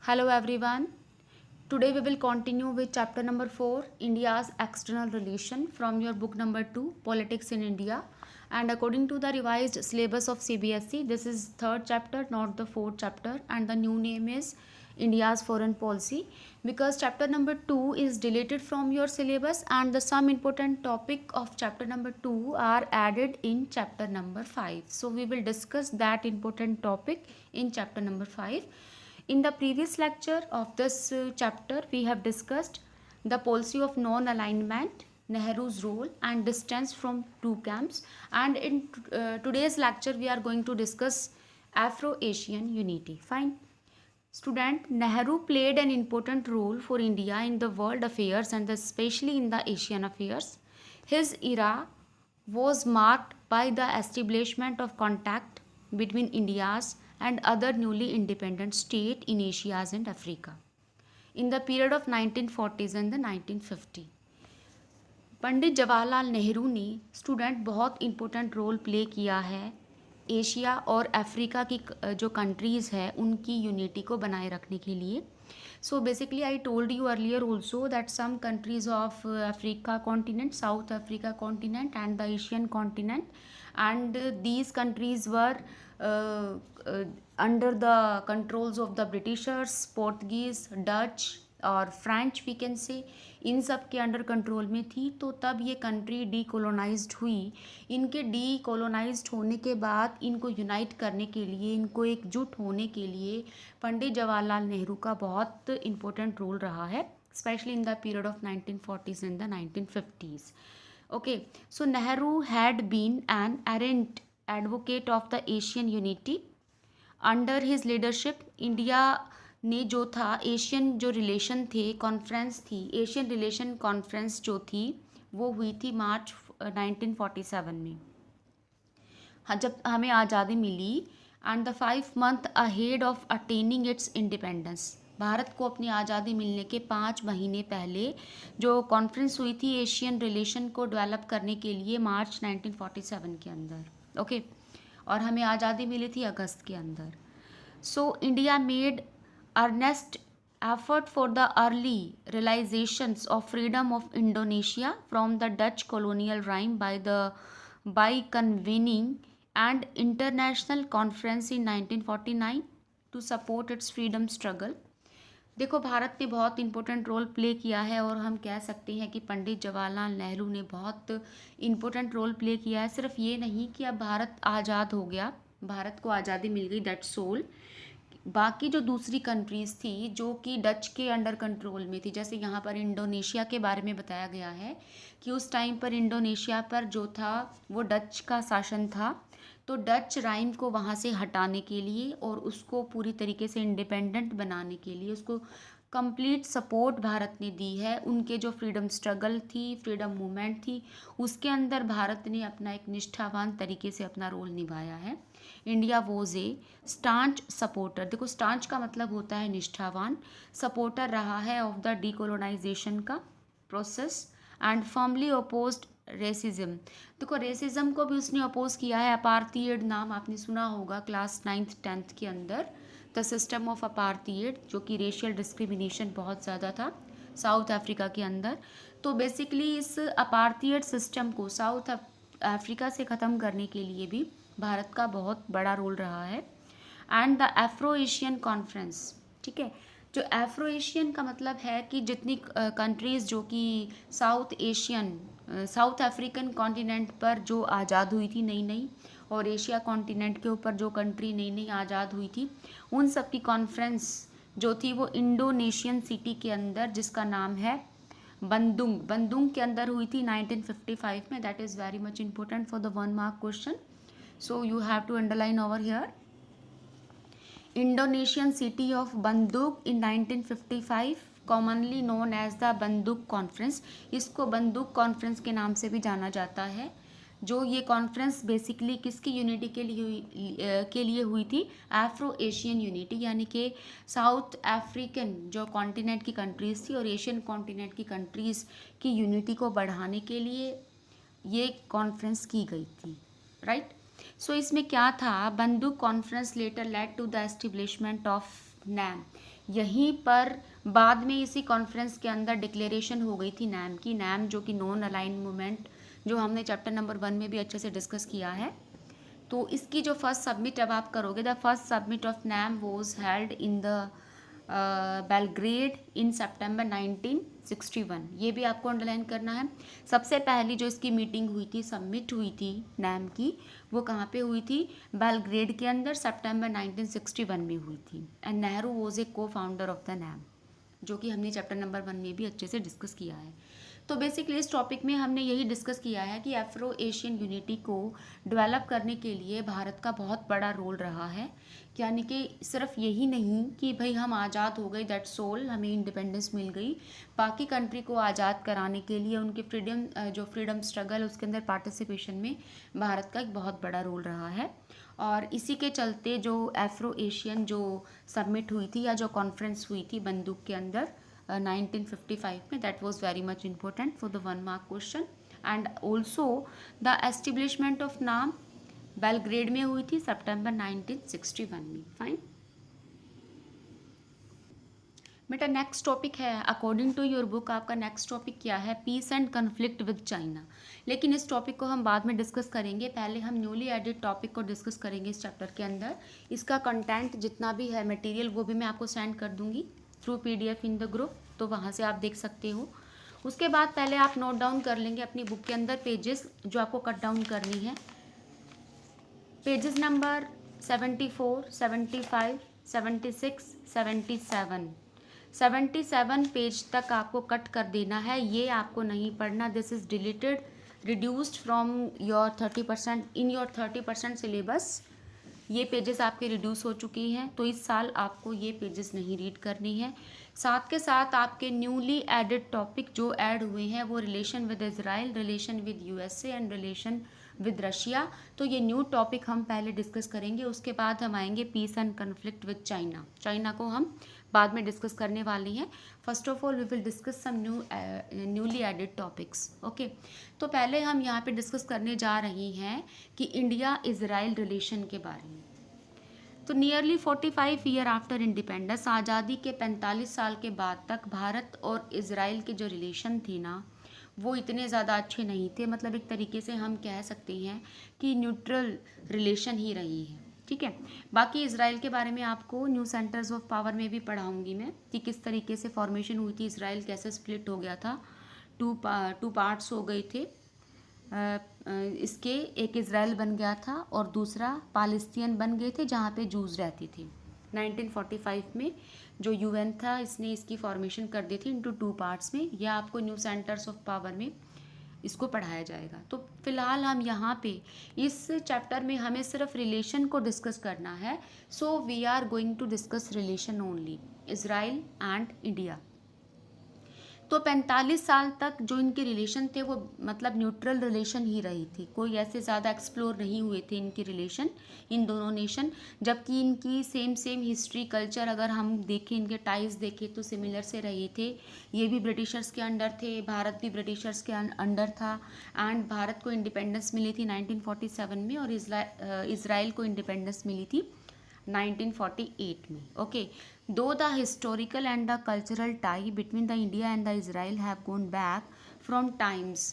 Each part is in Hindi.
Hello everyone. Today we will continue with chapter number 4, India's External Relation, from your book number 2, Politics in India. And according to the revised syllabus of CBSE, this is third chapter, not the fourth chapter, and the new name is India's Foreign Policy, because chapter number 2 is deleted from your syllabus and the some important topic of chapter number 2 are added in chapter number 5. So we will discuss that important topic in chapter number 5. In the previous lecture of this chapter, we have discussed the policy of non-alignment, Nehru's role and distance from two camps. And in today's lecture, we are going to discuss Afro-Asian unity. Fine. Student, Nehru played an important role for India in the world affairs and especially in the Asian affairs. His era was marked by the establishment of contact between India's and other newly independent states in Asia and Africa in the period of 1940s and the 1950. Pandit Jawaharlal Nehru ने स्टूडेंट बहुत इम्पोर्टेंट रोल प्ले किया है एशिया और अफ्रीका की जो कंट्रीज़ है उनकी यूनिटी को बनाए रखने के लिए. So basically I told you earlier also that some countries of Africa continent, South Africa continent and the Asian continent, and these countries were under the controls of the Britishers, Portuguese, Dutch और फ्रेंच वी कैन से, इन सब के अंडर कंट्रोल में थी. तो तब ये कंट्री डीकोलोनाइज्ड हुई. इनके डीकोलोनाइज्ड होने के बाद इनको यूनाइट करने के लिए, इनको एकजुट होने के लिए पंडित जवाहरलाल नेहरू का बहुत इम्पोर्टेंट रोल रहा है, specially in the period of 1940s and the 1950s. Okay, so Nehru had been an ardent advocate of the Asian unity. Under his leadership India ने जो था एशियन जो रिलेशन थे कॉन्फ्रेंस थी, एशियन रिलेशन कॉन्फ्रेंस जो थी वो हुई थी मार्च 1947 में. हाँ, जब हमें आज़ादी मिली and the 5 months ahead of attaining its independence. Bharat को अपनी आज़ादी मिलने के 5 महीने पहले जो कॉन्फ्रेंस हुई थी एशियन रिलेशन को डेवलप करने के लिए मार्च 1947 के अंदर. ओके, और हमें आज़ादी मिली थी अगस्त के अंदर. So India made earnest effort for the early realizations of freedom of Indonesia from the Dutch colonial reign by convening an international conference in 1949 to support its freedom struggle. देखो, भारत ने बहुत इम्पोर्टेंट रोल प्ले किया है और हम कह सकते हैं कि पंडित जवाहरलाल नेहरू ने बहुत इम्पोर्टेंट रोल प्ले किया है. सिर्फ ये नहीं कि अब भारत आज़ाद हो गया, भारत को आज़ादी मिल गई, दैट्स ऑल. बाकी जो दूसरी कंट्रीज़ थी जो कि डच के अंडर कंट्रोल में थी, जैसे यहाँ पर इंडोनेशिया के बारे में बताया गया है कि उस टाइम पर इंडोनेशिया पर जो था वो डच का शासन था. तो डच राइम को वहाँ से हटाने के लिए और उसको पूरी तरीके से इंडिपेंडेंट बनाने के लिए उसको कंप्लीट सपोर्ट भारत ने दी है. उनके जो फ्रीडम स्ट्रगल थी, फ्रीडम मूवमेंट थी, उसके अंदर भारत ने अपना एक निष्ठावान तरीके से अपना रोल निभाया है. India was a staunch supporter. देखो, स्टांच का मतलब होता है निष्ठावान. सपोर्टर रहा है ऑफ द डीकोलोनाइजेशन का process and firmly opposed racism. देखो, रेसिज्म को भी उसने अपोज किया है. अपार्थीड नाम आपने सुना होगा क्लास 9th 10th के अंदर, द सिस्टम ऑफ अपार्थीड, जो कि रेशियल डिस्क्रिमिनेशन बहुत ज़्यादा था साउथ अफ्रीका के अंदर. तो बेसिकली इस अपार्थीड सिस्टम को साउथ अफ्रीका से ख़त्म करने के लिए भी भारत का बहुत बड़ा रोल रहा है. And the Afro Asian conference, ठीक है, जो एफ्रो एशियन का मतलब है कि जितनी कंट्रीज़ जो कि साउथ अफ्रीकन कॉन्टिनेंट पर जो आज़ाद हुई थी नई नई, और एशिया कॉन्टिनेंट के ऊपर जो कंट्री नई नई आज़ाद हुई थी, उन सब की कॉन्फ्रेंस जो थी वो इंडोनेशियन सिटी के अंदर, जिसका नाम है बंदुंग, बंदुंग के अंदर हुई थी 1955 में. That is very much important for the 1 mark question. So you have to underline over here. Indonesian city of Bandung in 1955, commonly known as the Bandung Conference. इसको बंदूक कॉन्फ्रेंस के नाम से भी जाना जाता है. जो ये कॉन्फ्रेंस बेसिकली किसकी यूनिटी के लिए हुई थी? एफ्रो एशियन यूनिटी, यानी कि साउथ अफ्रीकन जो कॉन्टिनेंट की कंट्रीज़ थी और एशियन कॉन्टिनेंट की कंट्रीज़ की यूनिटी को बढ़ाने के लिए ये कॉन्फ्रेंस की गई थी, राइट. सो इसमें क्या था? Bandung conference later led to the establishment of NAM. यहीं पर बाद में इसी कॉन्फ्रेंस के अंदर डिक्लेरेशन हो गई थी नैम की। नैम जो कि नॉन अलाइन मूवमेंट, जो हमने चैप्टर नंबर 1 में भी अच्छे से डिस्कस किया है। तो इसकी जो फर्स्ट सबमिट अब आप करोगे, the first summit of NAM was held in the Belgrade in September 1961। ये भी आपको अंडरलाइन करना है। सबसे पहली जो इसकी मीटिंग हुई थी, सबमिट हुई थी नैम की, वो कहाँ पे हुई थी? बेलग्रेड के अंदर सितंबर 1961 में हुई थी। एंड नेहरू वॉज ए को फाउंडर ऑफ द नैम, जो कि हमने चैप्टर नंबर 1 में भी अच्छे से डिस्कस किया है। तो बेसिकली इस टॉपिक में हमने यही डिस्कस किया है कि अफ्रो एशियन यूनिटी को डेवलप करने के लिए भारत का बहुत बड़ा रोल रहा है। यानी कि सिर्फ यही नहीं कि भाई हम आज़ाद हो गए, दैट्स ऑल, हमें इंडिपेंडेंस मिल गई। बाकी कंट्री को आज़ाद कराने के लिए उनके फ्रीडम स्ट्रगल, उसके अंदर पार्टिसिपेशन में भारत का एक बहुत बड़ा रोल रहा है। और इसी के चलते जो अफ्रो एशियन जो सबमिट हुई थी या जो कॉन्फ्रेंस हुई थी बंदूक के अंदर 1955 में, that was very much important for the 1 mark question. And also the establishment of NAM Belgrade में हुई थी सितंबर 1961 में। फाइन बेटा, नेक्स्ट टॉपिक है अकॉर्डिंग टू योर बुक, आपका नेक्स्ट टॉपिक क्या है? Peace and conflict with China. लेकिन इस टॉपिक को हम बाद में डिस्कस करेंगे, पहले हम न्यूली एडेड टॉपिक को डिस्कस करेंगे इस चैप्टर के अंदर। इसका कंटेंट जितना भी है मटेरियल, वो भी मैं आपको सेंड कर दूंगी through PDF in the group, तो वहाँ से आप देख सकते हो। उसके बाद पहले आप नोट डाउन कर लेंगे अपनी बुक के अंदर पेजेस जो आपको कट डाउन करनी है। पेजेस नंबर 74, 75, 76, 77, 77 पेज तक आपको कट कर देना है। ये आपको नहीं पढ़ना, this is deleted, reduced from your 30% in your 30% syllabus. ये पेजेस आपके रिड्यूस हो चुकी हैं, तो इस साल आपको ये पेजेस नहीं रीड करनी है। साथ के साथ आपके न्यूली एडेड टॉपिक जो ऐड हुए हैं वो relation with Israel, relation with USA and relation with Russia. तो ये न्यू टॉपिक हम पहले डिस्कस करेंगे, उसके बाद हम आएंगे peace and conflict with China. China को हम बाद में डिस्कस करने वाले हैं। First of all we will discuss some newly added topics. Okay, तो पहले हम यहाँ पे डिस्कस करने जा रहे हैं कि इंडिया इज़राइल रिलेशन के बारे में। तो नियरली 45 ईयर आफ्टर इंडिपेंडेंस, आज़ादी के 45 साल के बाद तक भारत और इज़राइल के जो रिलेशन थे ना, वो इतने ज़्यादा अच्छे नहीं थे। मतलब एक तरीके से हम कह सकते हैं कि न्यूट्रल रिलेशन ही रही है। ठीक है, बाकी इज़राइल के बारे में आपको न्यू सेंटर्स ऑफ पावर में भी पढ़ाऊंगी मैं कि किस तरीके से फॉर्मेशन हुई थी, इज़राइल कैसे स्प्लिट हो गया था, टू पार्ट्स हो गए थे। इसके एक इज़राइल बन गया था और दूसरा पालस्तीन बन गए थे जहाँ पे जूस रहती थी। 1945 में जो UN था, इसने इसकी फॉर्मेशन कर दी थी इनटू 2 पार्ट्स में। यह आपको न्यू सेंटर्स ऑफ पावर में इसको पढ़ाया जाएगा। तो फिलहाल हम यहाँ पे इस चैप्टर में हमें सिर्फ रिलेशन को डिस्कस करना है। So we are going to discuss relation only, Israel and India. तो 45 साल तक जो इनके रिलेशन थे वो मतलब न्यूट्रल रिलेशन ही रही थी, कोई ऐसे ज़्यादा एक्सप्लोर नहीं हुए थे इनके रिलेशन इन दोनों नेशन। जबकि इनकी सेम हिस्ट्री कल्चर अगर हम देखें, इनके टाइज देखें तो सिमिलर से रहे थे। ये भी ब्रिटिशर्स के अंडर थे, भारत भी ब्रिटिशर्स के अंडर था। एंड भारत को इंडिपेंडेंस मिली थी 1947 में और इज़राइल को इंडिपेंडेंस मिली थी 1948 में। Okay, though the historical and the cultural tie between the India and the Israel have gone back from times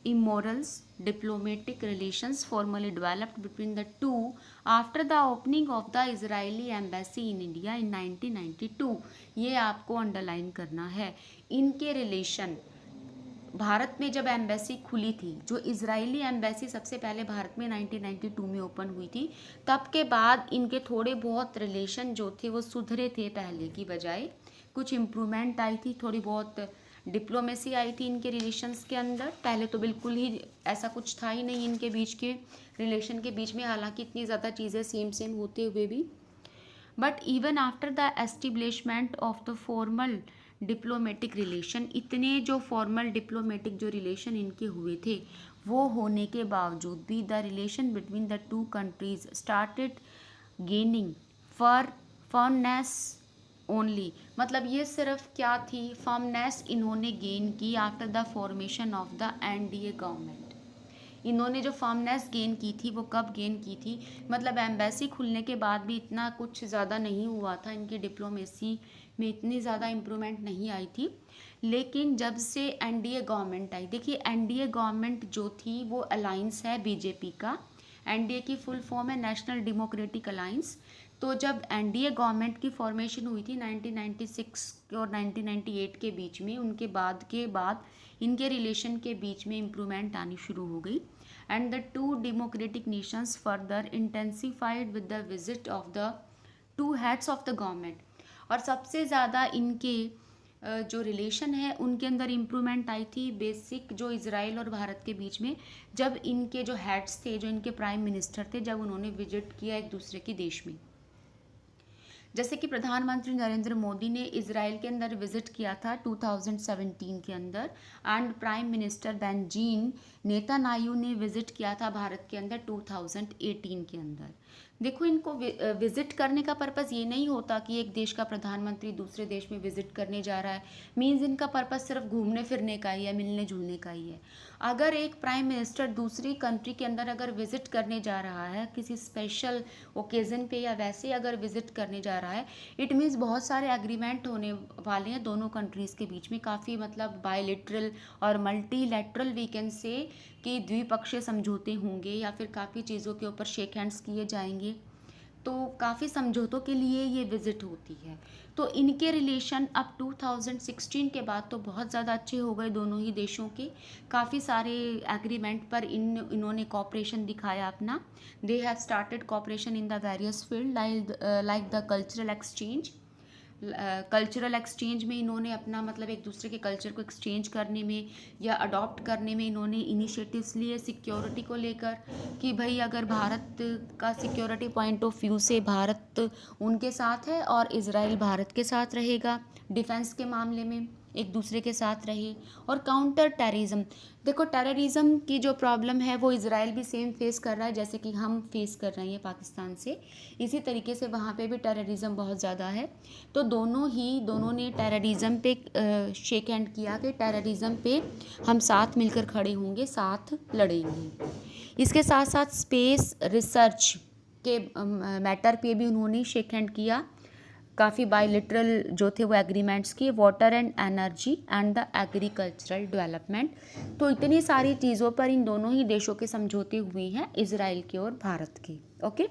immemorial, diplomatic relations formally developed between the two after the opening of the Israeli embassy in India in 1992। ये आपको अंडरलाइन करना है। इनके रिलेशन भारत में जब एम्बेसी खुली थी, जो इजरायली एम्बेसी सबसे पहले भारत में 1992 में ओपन हुई थी, तब के बाद इनके थोड़े बहुत रिलेशन जो थे वो सुधरे थे पहले की बजाय। कुछ इम्प्रूवमेंट आई थी, थोड़ी बहुत डिप्लोमेसी आई थी इनके रिलेशंस के अंदर। पहले तो बिल्कुल ही ऐसा कुछ था ही नहीं इनके बीच के रिलेशन के बीच में, हालांकि इतनी ज़्यादा चीज़ें सेम होते हुए भी। But even after the establishment of the formal diplomatic relation, इतने जो फॉर्मल डिप्लोमेटिक जो रिलेशन इनके हुए थे, वो होने के बावजूद भी the relation between the two countries started gaining firmness only. मतलब ये सिर्फ क्या थी, फर्मनेस इन्होंने गेन की after the formation of the NDA government. इन्होंने जो फर्मनेस गेन की थी वो कब गेन की थी, मतलब एम्बेसी खुलने के बाद भी इतना कुछ ज़्यादा नहीं हुआ था, इनकी डिप्लोमेसी में इतनी ज़्यादा इम्प्रूवमेंट नहीं आई थी। लेकिन जब से एनडीए गवर्नमेंट आई, देखिए एनडीए गवर्नमेंट जो थी वो अलाइंस है बीजेपी का, एनडीए की फुल फॉर्म है नेशनल डेमोक्रेटिक अलायंस। तो जब एनडीए गवर्नमेंट की फॉर्मेशन हुई थी 1996 और 1998 के बीच में, उनके बाद इनके रिलेशन के बीच में इम्प्रूवमेंट आनी शुरू हो गई, and the two democratic Nations further intensified with the visit of the two heads of the government. और सबसे ज़्यादा इनके जो रिलेशन है उनके अंदर इम्प्रूवमेंट आई थी बेसिक जो इजराइल और भारत के बीच में, जब इनके जो हेड्स थे, जो इनके प्राइम मिनिस्टर थे, जब उन्होंने विजिट किया एक दूसरे के देश में। जैसे कि प्रधानमंत्री नरेंद्र मोदी ने इजराइल के अंदर विजिट किया था 2017 के अंदर, and prime minister Benjamin Netanyahu ने विजिट किया था भारत के अंदर 2018 के अंदर। देखो, इनको विजिट करने का पर्पज़ ये नहीं होता कि एक देश का प्रधानमंत्री दूसरे देश में विजिट करने जा रहा है, मीन्स इनका पर्पज़ सिर्फ घूमने फिरने का ही है, मिलने जुलने का ही है। अगर एक प्राइम मिनिस्टर दूसरी कंट्री के अंदर अगर विजिट करने जा रहा है किसी स्पेशल ओकेज़न पे, या वैसे अगर विजिट करने जा रहा है, इट मीन्स बहुत सारे एग्रीमेंट होने वाले हैं दोनों कंट्रीज़ के बीच में, काफ़ी मतलब बायलैटरल और मल्टीलैटरल वी कैन से कि द्विपक्षीय समझौते होंगे, या फिर काफ़ी चीज़ों के ऊपर शेक हैंड्स किए जाएंगे। तो काफ़ी समझौतों के लिए ये विज़िट होती है। तो इनके रिलेशन अब 2016 के बाद तो बहुत ज़्यादा अच्छे हो गए दोनों ही देशों के, काफ़ी सारे एग्रीमेंट पर इन्होंने कॉपरेशन दिखाया अपना। They have started cooperation in the various field like the cultural exchange. Cultural exchange में इन्होंने अपना मतलब एक दूसरे के कल्चर को एक्सचेंज करने में या अडॉप्ट करने में इन्होंने इनिशिएटिव्स लिए सिक्योरिटी को लेकर, कि भाई अगर भारत का सिक्योरिटी पॉइंट ऑफ व्यू से भारत उनके साथ है और इजराइल भारत के साथ रहेगा, डिफेंस के मामले में एक दूसरे के साथ रहे। और काउंटर टेररिज्म, देखो टेररिज्म की जो प्रॉब्लम है वो इजराइल भी सेम फेस कर रहा है जैसे कि हम फेस कर रहे हैं पाकिस्तान से, इसी तरीके से वहाँ पे भी टेररिज्म बहुत ज़्यादा है। तो दोनों ने टेररिज्म पे शेक हैंड किया कि टेररिज्म पे हम साथ मिलकर खड़े होंगे, साथ लड़ेंगे। इसके साथ साथ स्पेस रिसर्च के मैटर पे भी उन्होंने शेक हैंड किया, काफ़ी बायलैटरल जो थे वो एग्रीमेंट्स किए, water and energy and the agricultural development. तो इतनी सारी चीज़ों पर इन दोनों ही देशों के समझौते हुए हैं, इजराइल के और भारत के। ओके,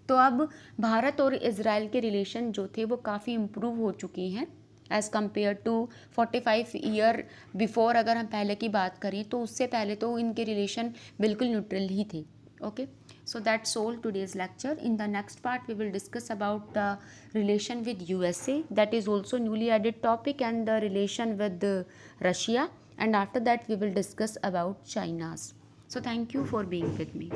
तो अब भारत और इजराइल के रिलेशन जो थे वो काफ़ी इम्प्रूव हो चुके हैं as compare to 45 year before. अगर हम पहले की बात करें तो उससे पहले तो इनके रिलेशन बिल्कुल न्यूट्रल ही थे। Okay, so that's all today's lecture. In the next part we will discuss about the relation with USA, that is also newly added topic, and the relation with Russia, and after that we will discuss about China's. So thank you for being with me.